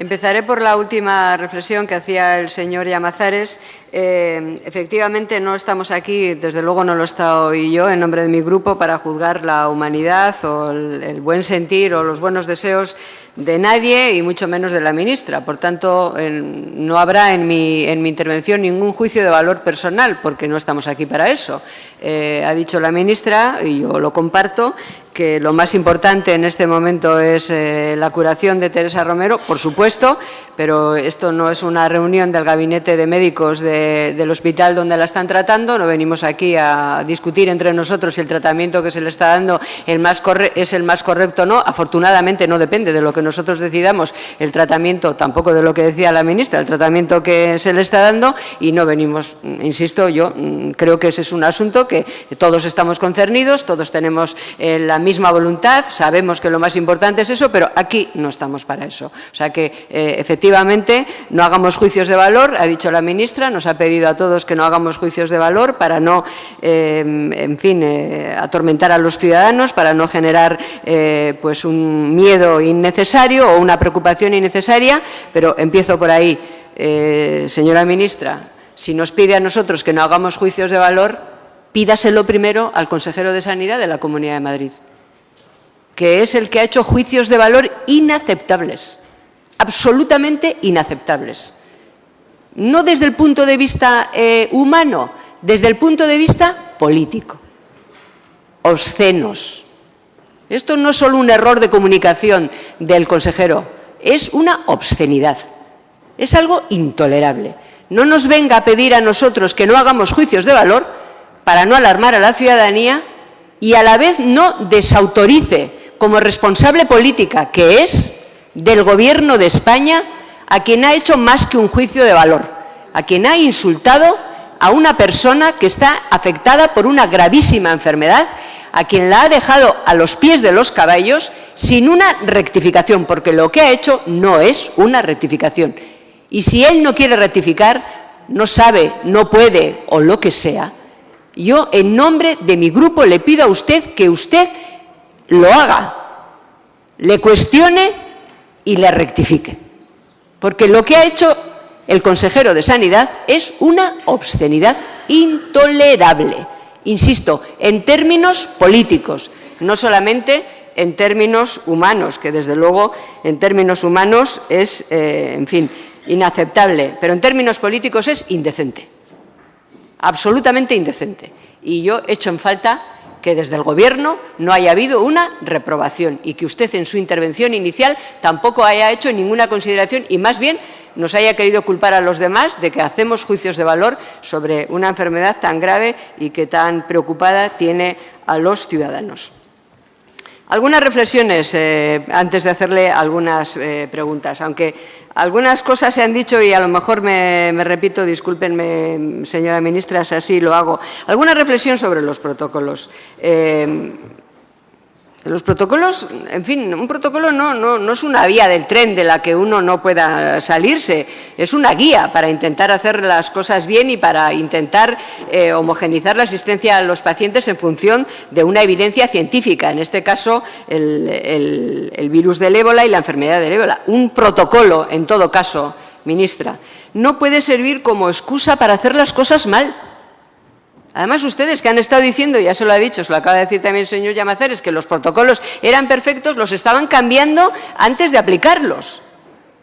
Empezaré por la última reflexión que hacía el señor Llamazares. Efectivamente, no estamos aquí, desde luego no lo he estado yo, en nombre de mi grupo, para juzgar la humanidad o el buen sentir o los buenos deseos de nadie y mucho menos de la ministra. Por tanto, no habrá en mi intervención ningún juicio de valor personal, porque no estamos aquí para eso. Ha dicho la ministra, y yo lo comparto, que lo más importante en este momento es la curación de Teresa Romero, por supuesto, pero esto no es una reunión del gabinete de médicos del hospital donde la están tratando. No venimos aquí a discutir entre nosotros si el tratamiento que se le está dando es el más correcto o no. Afortunadamente no depende de lo que nosotros decidamos el tratamiento, tampoco de lo que decía la ministra, el tratamiento que se le está dando, y no venimos, insisto, yo creo que ese es un asunto que todos estamos concernidos, todos tenemos la misma voluntad, sabemos que lo más importante es eso, pero aquí no estamos para eso. O sea que, efectivamente, no hagamos juicios de valor. Ha dicho la ministra, nos ha pedido a todos que no hagamos juicios de valor para no, atormentar a los ciudadanos, para no generar pues un miedo innecesario o una preocupación innecesaria, pero empiezo por ahí. Señora ministra, si nos pide a nosotros que no hagamos juicios de valor, pídaselo primero al consejero de Sanidad de la Comunidad de Madrid, que es el que ha hecho juicios de valor inaceptables, absolutamente inaceptables. No desde el punto de vista humano, desde el punto de vista político. Obscenos. Esto no es solo un error de comunicación del consejero, es una obscenidad. Es algo intolerable. No nos venga a pedir a nosotros que no hagamos juicios de valor para no alarmar a la ciudadanía y a la vez no desautorice como responsable política que es del Gobierno de España a quien ha hecho más que un juicio de valor, a quien ha insultado a una persona que está afectada por una gravísima enfermedad, a quien la ha dejado a los pies de los caballos sin una rectificación, porque lo que ha hecho no es una rectificación. Y si él no quiere rectificar, no sabe, no puede o lo que sea, yo en nombre de mi grupo le pido a usted que usted lo haga, le cuestione y le rectifique. Porque lo que ha hecho el consejero de Sanidad es una obscenidad intolerable. Insisto, en términos políticos, no solamente en términos humanos, que desde luego en términos humanos es, inaceptable, pero en términos políticos es indecente, absolutamente indecente. Y yo echo en falta que desde el Gobierno no haya habido una reprobación y que usted en su intervención inicial tampoco haya hecho ninguna consideración y más bien nos haya querido culpar a los demás de que hacemos juicios de valor sobre una enfermedad tan grave y que tan preocupada tiene a los ciudadanos. Algunas reflexiones antes de hacerle algunas preguntas, aunque algunas cosas se han dicho y a lo mejor me repito, discúlpenme, señora ministra, si así lo hago. Alguna reflexión sobre los protocolos. Los protocolos, en fin, un protocolo no es una vía del tren de la que uno no pueda salirse, es una guía para intentar hacer las cosas bien y para intentar homogeneizar la asistencia a los pacientes en función de una evidencia científica, en este caso el virus del ébola y la enfermedad del ébola. Un protocolo, en todo caso, ministra, no puede servir como excusa para hacer las cosas mal. Además, ustedes que han estado diciendo, ya se lo ha dicho, se lo acaba de decir también el señor Llamazares, que los protocolos eran perfectos, los estaban cambiando antes de aplicarlos.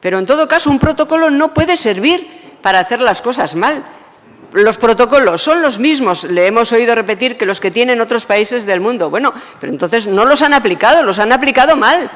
Pero, en todo caso, un protocolo no puede servir para hacer las cosas mal. Los protocolos son los mismos, le hemos oído repetir, que los que tienen otros países del mundo. Bueno, pero entonces no los han aplicado, los han aplicado mal.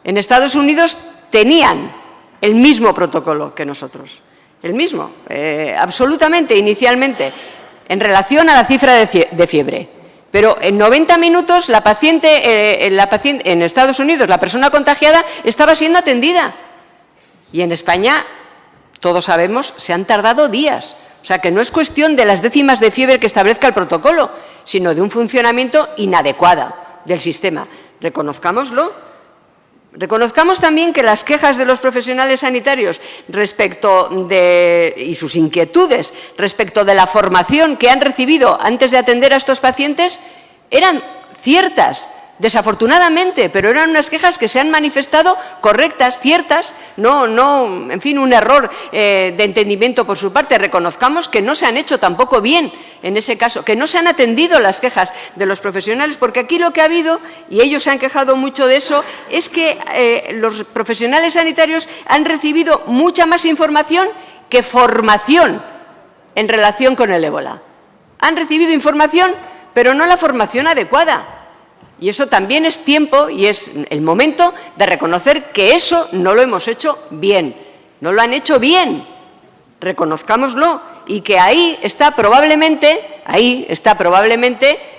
En Estados Unidos tenían el mismo protocolo que nosotros, el mismo, absolutamente, inicialmente, en relación a la cifra de fiebre. Pero en 90 minutos la paciente en Estados Unidos, la persona contagiada, estaba siendo atendida. Y en España, todos sabemos, se han tardado días. O sea, que no es cuestión de las décimas de fiebre que establezca el protocolo, sino de un funcionamiento inadecuado del sistema. Reconozcámoslo. Reconozcamos también que las quejas de los profesionales sanitarios y sus inquietudes respecto de la formación que han recibido antes de atender a estos pacientes eran ciertas. desafortunadamente, pero eran unas quejas que se han manifestado correctas, ciertas, no, en fin, un error de entendimiento por su parte. Reconozcamos que no se han hecho tampoco bien en ese caso, que no se han atendido las quejas de los profesionales, porque aquí lo que ha habido, y ellos se han quejado mucho de eso, es que los profesionales sanitarios han recibido mucha más información que formación en relación con el ébola. Han recibido información, pero no la formación adecuada. Y eso también es tiempo y es el momento de reconocer que eso no lo hemos hecho bien. No lo han hecho bien. Reconozcámoslo. Y que ahí está probablemente,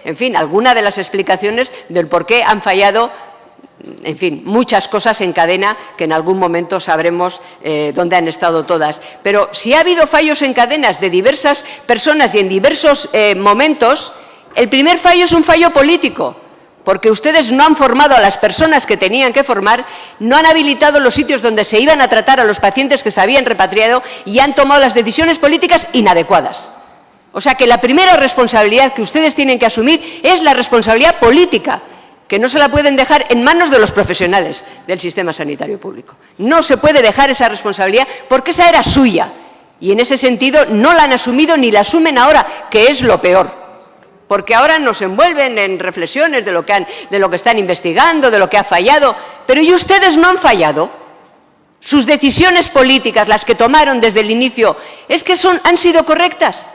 en fin, alguna de las explicaciones del por qué han fallado, en fin, muchas cosas en cadena que en algún momento sabremos dónde han estado todas. Pero si ha habido fallos en cadenas de diversas personas y en diversos momentos, el primer fallo es un fallo político, porque ustedes no han formado a las personas que tenían que formar, no han habilitado los sitios donde se iban a tratar a los pacientes que se habían repatriado y han tomado las decisiones políticas inadecuadas. O sea que la primera responsabilidad que ustedes tienen que asumir es la responsabilidad política, que no se la pueden dejar en manos de los profesionales del sistema sanitario público. No se puede dejar esa responsabilidad porque esa era suya y en ese sentido no la han asumido ni la asumen ahora, que es lo peor. Porque ahora nos envuelven en reflexiones de lo que están investigando, de lo que ha fallado. Pero ¿y ustedes no han fallado? Sus decisiones políticas, las que tomaron desde el inicio, ¿es que han sido correctas?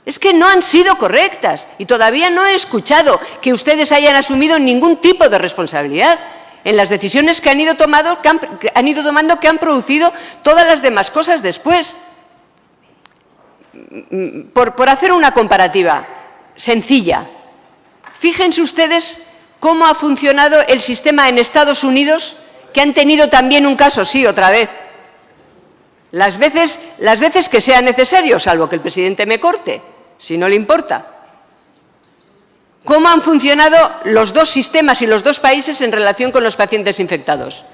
Es que no han sido correctas. Y todavía no he escuchado que ustedes hayan asumido ningún tipo de responsabilidad en las decisiones que han ido tomando, que han producido todas las demás cosas después. Por hacer una comparativa sencilla, fíjense ustedes cómo ha funcionado el sistema en Estados Unidos, que han tenido también un caso, sí, otra vez, las veces que sea necesario, salvo que el presidente me corte, si no le importa. ¿Cómo han funcionado los dos sistemas y los dos países en relación con los pacientes infectados?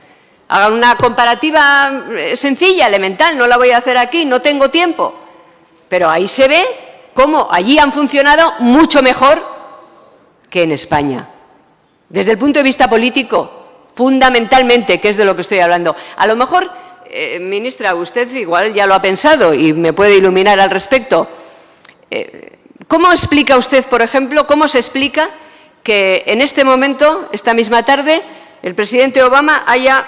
Hagan una comparativa sencilla, elemental, no la voy a hacer aquí, no tengo tiempo. Pero ahí se ve cómo allí han funcionado mucho mejor que en España. Desde el punto de vista político, fundamentalmente, que es de lo que estoy hablando. A lo mejor, ministra, usted igual ya lo ha pensado y me puede iluminar al respecto. ¿Cómo explica usted, por ejemplo, cómo se explica que en este momento, esta misma tarde, el presidente Obama haya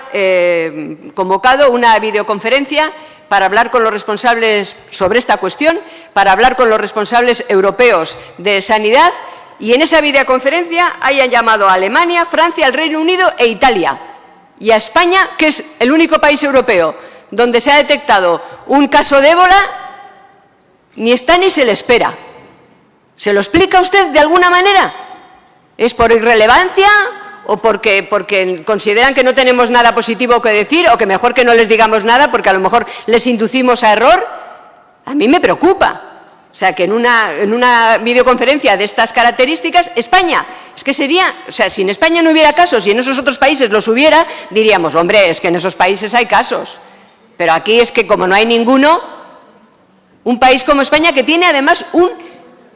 convocado una videoconferencia para hablar con los responsables sobre esta cuestión, para hablar con los responsables europeos de sanidad, y en esa videoconferencia hayan llamado a Alemania, Francia, al Reino Unido e Italia, y a España, que es el único país europeo donde se ha detectado un caso de ébola, ni está ni se le espera. ¿Se lo explica usted de alguna manera? ¿Es por irrelevancia o porque consideran que no tenemos nada positivo que decir o que mejor que no les digamos nada porque a lo mejor les inducimos a error? A mí me preocupa. O sea, que en una videoconferencia de estas características, España, es que sería, o sea, si en España no hubiera casos y en esos otros países los hubiera, diríamos, hombre, es que en esos países hay casos. Pero aquí es que como no hay ninguno, un país como España que tiene además un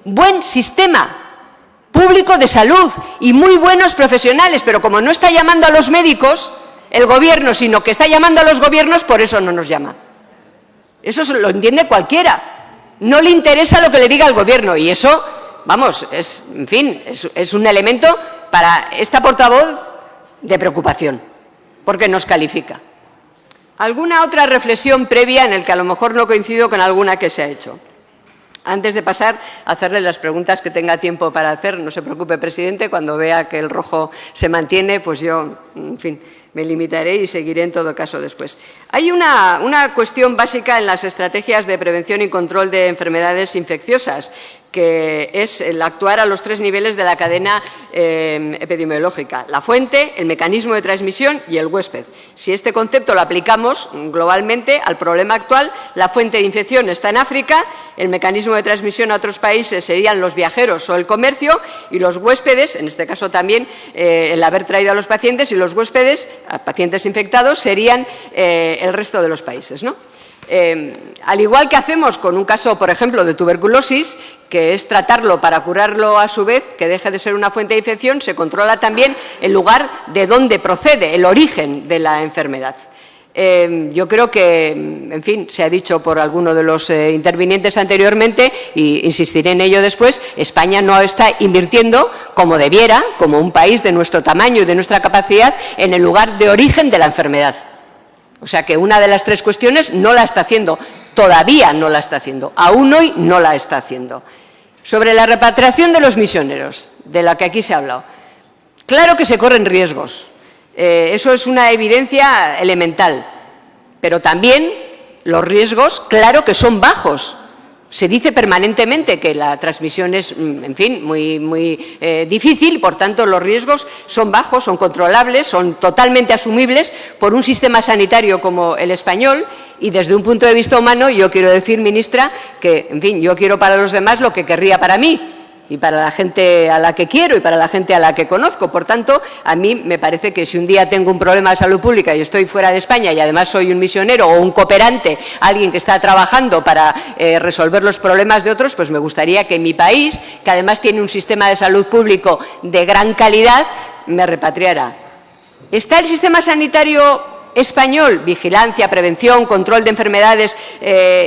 buen sistema público de salud y muy buenos profesionales, pero como no está llamando a los médicos, el Gobierno, sino que está llamando a los gobiernos, por eso no nos llama. Eso lo entiende cualquiera. No le interesa lo que le diga el Gobierno y eso, vamos, en fin, es un elemento para esta portavoz de preocupación, porque nos califica. ¿Alguna otra reflexión previa en la que a lo mejor no coincido con alguna que se ha hecho? Antes de pasar a hacerle las preguntas que tenga tiempo para hacer, no se preocupe, presidente, cuando vea que el rojo se mantiene, pues yo, en fin, me limitaré y seguiré en todo caso después. Hay una cuestión básica en las estrategias de prevención y control de enfermedades infecciosas, que es el actuar a los 3 niveles de la cadena epidemiológica: la fuente, el mecanismo de transmisión y el huésped. Si este concepto lo aplicamos globalmente al problema actual, la fuente de infección está en África, el mecanismo de transmisión a otros países serían los viajeros o el comercio, y los huéspedes, en este caso también el haber traído a los pacientes, y los huéspedes, a pacientes infectados, serían el resto de los países, ¿no? Al igual que hacemos con un caso, por ejemplo, de tuberculosis, que es tratarlo para curarlo a su vez, que deje de ser una fuente de infección, se controla también el lugar de donde procede, el origen de la enfermedad. Yo creo que, en fin, se ha dicho por alguno de los intervinientes anteriormente, y insistiré en ello después, España no está invirtiendo como debiera, como un país de nuestro tamaño y de nuestra capacidad, en el lugar de origen de la enfermedad. O sea que una de las tres cuestiones no la está haciendo, todavía no la está haciendo, aún hoy no la está haciendo. Sobre la repatriación de los misioneros, de la que aquí se ha hablado, claro que se corren riesgos. Eso es una evidencia elemental, pero también los riesgos, claro que son bajos. Se dice permanentemente que la transmisión es, en fin, muy difícil, por tanto los riesgos son bajos, son controlables, son totalmente asumibles por un sistema sanitario como el español, y desde un punto de vista humano yo quiero decir, ministra, que, en fin, yo quiero para los demás lo que querría para mí, y para la gente a la que quiero y para la gente a la que conozco. Por tanto, a mí me parece que si un día tengo un problema de salud pública y estoy fuera de España y además soy un misionero o un cooperante, alguien que está trabajando para resolver los problemas de otros, pues me gustaría que mi país, que además tiene un sistema de salud público de gran calidad, me repatriara. ¿Está el sistema sanitario español, vigilancia, prevención, control de enfermedades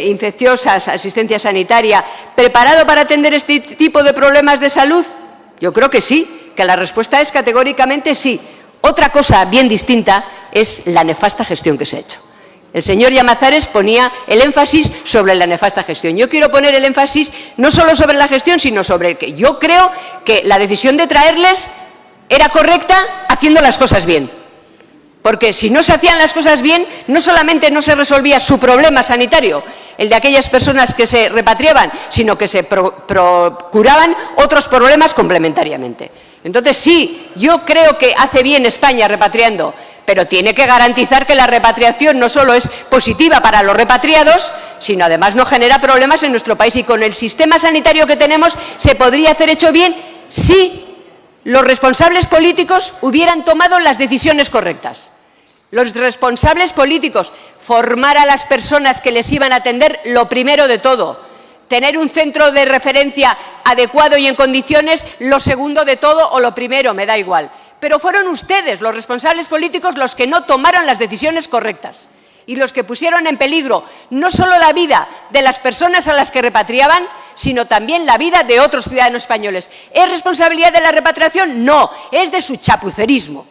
infecciosas, asistencia sanitaria, preparado para atender este tipo de problemas de salud? Yo creo que sí, que la respuesta es categóricamente sí. Otra cosa bien distinta es la nefasta gestión que se ha hecho. El señor Llamazares ponía el énfasis sobre la nefasta gestión. Yo quiero poner el énfasis no solo sobre la gestión, sino sobre que yo creo que la decisión de traerles era correcta haciendo las cosas bien. Porque si no se hacían las cosas bien, no solamente no se resolvía su problema sanitario, el de aquellas personas que se repatriaban, sino que se procuraban otros problemas complementariamente. Entonces, sí, yo creo que hace bien España repatriando, pero tiene que garantizar que la repatriación no solo es positiva para los repatriados, sino además no genera problemas en nuestro país. Y con el sistema sanitario que tenemos se podría hacer hecho bien si los responsables políticos hubieran tomado las decisiones correctas. Los responsables políticos, formar a las personas que les iban a atender, lo primero de todo. Tener un centro de referencia adecuado y en condiciones, lo segundo de todo, o lo primero, me da igual. Pero fueron ustedes, los responsables políticos, los que no tomaron las decisiones correctas y los que pusieron en peligro no solo la vida de las personas a las que repatriaban, sino también la vida de otros ciudadanos españoles. ¿Es responsabilidad de la repatriación? No, es de su chapucerismo,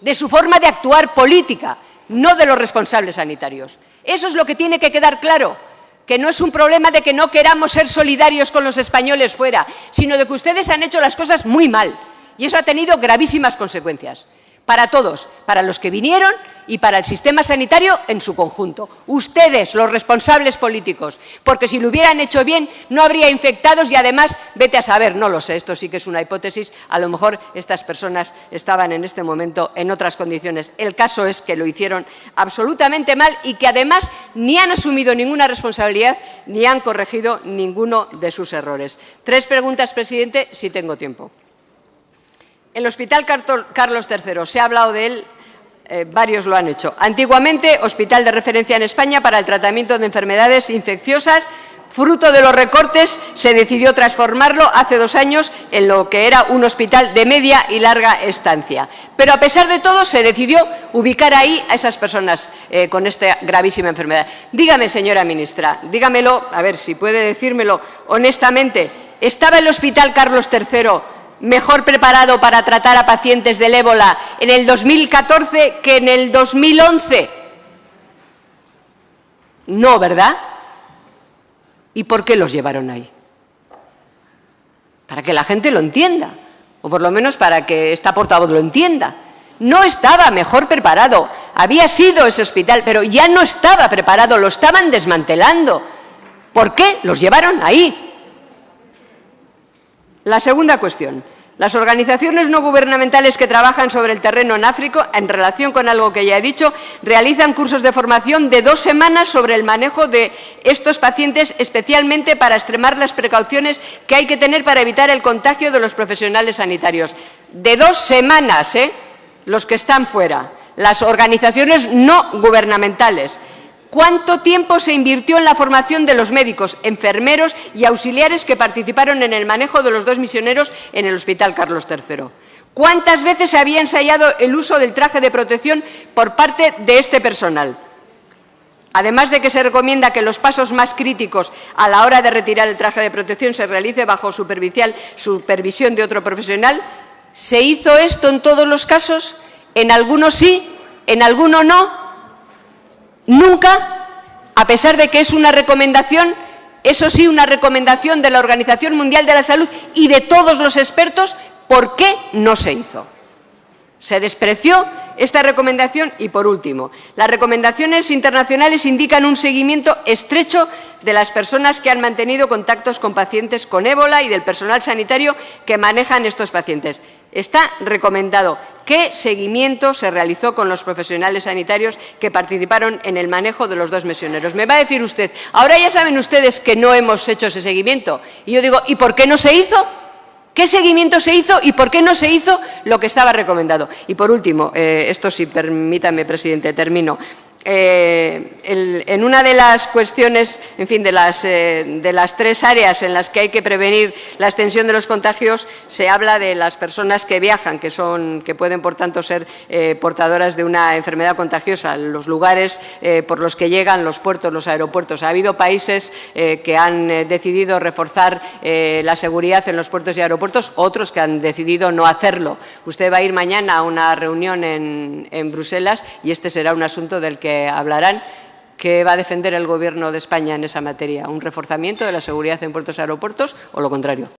de su forma de actuar política, no de los responsables sanitarios. Eso es lo que tiene que quedar claro, que no es un problema de que no queramos ser solidarios con los españoles fuera, sino de que ustedes han hecho las cosas muy mal, y eso ha tenido gravísimas consecuencias. Para todos, para los que vinieron y para el sistema sanitario en su conjunto. Ustedes, los responsables políticos, porque si lo hubieran hecho bien no habría infectados y además, vete a saber, no lo sé, esto sí que es una hipótesis, a lo mejor estas personas estaban en este momento en otras condiciones. El caso es que lo hicieron absolutamente mal y que además ni han asumido ninguna responsabilidad ni han corregido ninguno de sus errores. 3 preguntas, presidente, si tengo tiempo. El Hospital Carlos III, se ha hablado de él, varios lo han hecho. Antiguamente, hospital de referencia en España para el tratamiento de enfermedades infecciosas. Fruto de los recortes, se decidió transformarlo hace 2 años en lo que era un hospital de media y larga estancia. Pero, a pesar de todo, se decidió ubicar ahí a esas personas con esta gravísima enfermedad. Dígame, señora ministra, dígamelo, a ver si puede decírmelo honestamente, ¿estaba el Hospital Carlos III mejor preparado para tratar a pacientes del ébola en el 2014 que en el 2011? No, ¿verdad? ¿Y por qué los llevaron ahí? Para que la gente lo entienda, o por lo menos para que esta portavoz lo entienda. No estaba mejor preparado, había sido ese hospital, pero ya no estaba preparado, lo estaban desmantelando. ¿Por qué los llevaron ahí? La segunda cuestión. Las organizaciones no gubernamentales que trabajan sobre el terreno en África, en relación con algo que ya he dicho, realizan cursos de formación de 2 semanas sobre el manejo de estos pacientes, especialmente para extremar las precauciones que hay que tener para evitar el contagio de los profesionales sanitarios. De 2 semanas, los que están fuera, las organizaciones no gubernamentales. ¿Cuánto tiempo se invirtió en la formación de los médicos, enfermeros y auxiliares que participaron en el manejo de los 2 misioneros en el Hospital Carlos III? ¿Cuántas veces se había ensayado el uso del traje de protección por parte de este personal? Además de que se recomienda que los pasos más críticos a la hora de retirar el traje de protección se realice bajo supervisión de otro profesional, ¿se hizo esto en todos los casos? ¿En algunos sí? ¿En algunos no? Nunca, a pesar de que es una recomendación, eso sí, una recomendación de la Organización Mundial de la Salud y de todos los expertos, ¿por qué no se hizo? Se despreció esta recomendación y, por último, las recomendaciones internacionales indican un seguimiento estrecho de las personas que han mantenido contactos con pacientes con ébola y del personal sanitario que manejan estos pacientes. Está recomendado. ¿Qué seguimiento se realizó con los profesionales sanitarios que participaron en el manejo de los 2 misioneros? Me va a decir usted, ahora ya saben ustedes que no hemos hecho ese seguimiento. Y yo digo, ¿y por qué no se hizo? ¿Qué seguimiento se hizo y por qué no se hizo lo que estaba recomendado? Y, por último, esto sí, permítame, presidente, termino. En una de las cuestiones, en fin, de las 3 áreas en las que hay que prevenir la extensión de los contagios, se habla de las personas que viajan, que pueden, por tanto, ser portadoras de una enfermedad contagiosa, los lugares por los que llegan, los puertos, los aeropuertos. Ha habido países que han decidido reforzar la seguridad en los puertos y aeropuertos, otros que han decidido no hacerlo. Usted va a ir mañana a una reunión en Bruselas y este será un asunto del que hablarán. ¿Qué va a defender el Gobierno de España en esa materia? ¿Un reforzamiento de la seguridad en puertos y aeropuertos o lo contrario?